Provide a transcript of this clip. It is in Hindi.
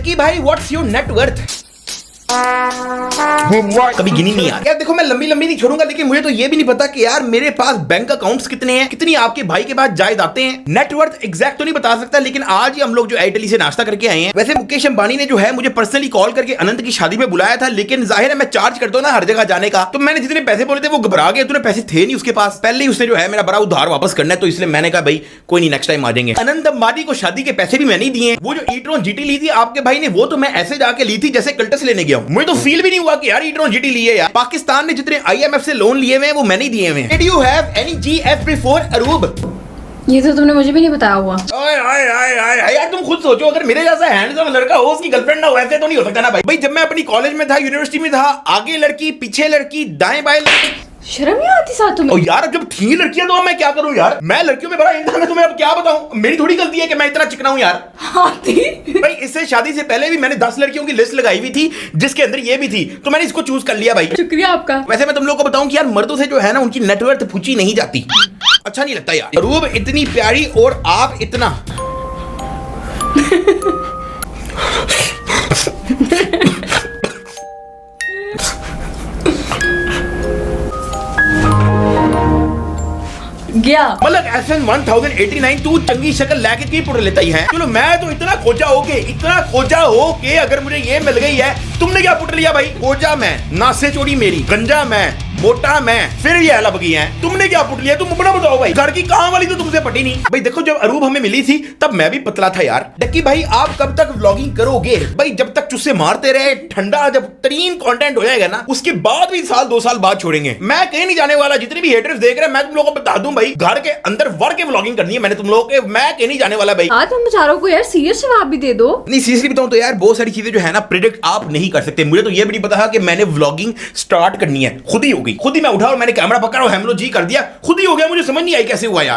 डक्की भाई व्हाट्स योर नेटवर्थ? कभी गिनी नहीं यार। देखो मैं लंबी नहीं छोड़ूंगा, लेकिन मुझे तो ये भी नहीं पता कि यार मेरे पास बैंक अकाउंट्स कितने हैं, कितनी आपके भाई के पास जायदादें हैं। नेटवर्थ एग्जैक्ट तो नहीं बता सकता, लेकिन आज ही हम लोग जो इटली से नाश्ता करके आए हैं। वैसे मुकेश अंबानी ने जो है मुझे पर्सनली कॉल करके अनंत की शादी में बुलाया था, लेकिन जाहिर है मैं चार्ज करता हूं ना हर जगह जाने का, तो मैंने जितने पैसे बोले थे वो घबरा गए, उतने पैसे थे नहीं उसके पास। पहले ही उसने जो है मेरा बड़ा उधार वापस करना है, तो इसलिए मैंने कहा भाई कोई नहीं, नेक्स्ट टाइम आ जाएंगे। अनंत अंबानी को शादी के पैसे भी मैंने ही दिए। वो जो e-tron GT ली थी आपके भाई ने, वो तो मैं ऐसे जाके ली थी जैसे कल्टस लेने गया हूं। मुझे तो फील भी नहीं हुआ कि यार e-tron GT लिए यार। पाकिस्तान ने जितने IMF से लोन लिए हुए हैं वो मैंने ही दिए हुए हैं। Did you have any GF before अरूब? ये तो तुमने मुझे भी नहीं बताया हुआ। यार तुम खुद सोचो, अगर मेरे जैसा हैंडसम लड़का हो उसकी गर्लफ्रेंड ना हो, ऐसे तो नहीं हो सकता ना भाई। जब मैं अपनी कॉलेज में था, यूनिवर्सिटी में था, आगे लड़की पीछे लड़की दाएं बाएं लड़की, शर्म नहीं आती साथ तुम्हें? यार जब थी लड़कियां तो मैं क्या करूं यार, मैं लड़कियों में बड़ा इंसान है, तुम्हें अब क्या बताऊं, मेरी थोड़ी गलती है कि मैं इतना चिकना हूं यार। भाई इससे शादी से पहले भी मैंने 10 लड़कियों की लिस्ट लगाई हुई थी, जिसके अंदर ये भी थी, तो मैंने इसको चूज कर लिया भाई। शुक्रिया आपका। वैसे मैं तुम लोग को बताऊं कि यार मर्दों से जो है ना उनकी नेटवर्थ पूछी नहीं जाती, अच्छा नहीं लगता यार। रूब इतनी प्यारी और आप इतना गया मतलब FN 1089 तू चंगी शक्ल लेके की पुट लेता ही है। चलो मैं तो इतना खोजा हो के अगर मुझे ये मिल गई है, तुमने क्या पुट लिया भाई? खोजा मैं, नासे चोरी मेरी, गंजा मैं, मोटा मैं, फिर ये अलग गई है, तुमने क्या पुट लिया? तुम अपना बताओ भाई, घर की काम वाली तो तुमसे पटी नहीं भाई। देखो जब अरूब हमें मिली थी तब मैं भी पतला था यार। डक्की भाई आप कब तक व्लॉगिंग करोगे भाई? जब तक चुस्से मारते रहे, ठंडा जब तरीन कंटेंट हो जाएगा ना, उसके बाद भी साल 2 साल बाद छोड़ेंगे। मैं कहीं नहीं जाने वाला। जितने भी हेटर्स देख रहे हैं मैं तुम लोगों को बता दूं भाई, घर के अंदर वड़ के व्लॉगिंग करनी है मैंने तुम लोगों के, मैं कहीं नहीं जाने वाला भाई। आज तुम बेचारों को यार सीरियस जवाब भी दे दो। नहीं सीरियसली बताऊं तो यार बहुत सारी चीजें जो है ना प्रिडिक्ट आप नहीं कर सकते। मुझे तो ये भी नहीं पता था कि मैंने व्लॉगिंग स्टार्ट करनी है, खुद ही हो गई। खुद ही मैं उठा और मैंने कैमरा पकड़ा और हेमलो जी कर दिया, खुद ही हो गया। मुझे समझ नहीं आई कैसे हुआ यार।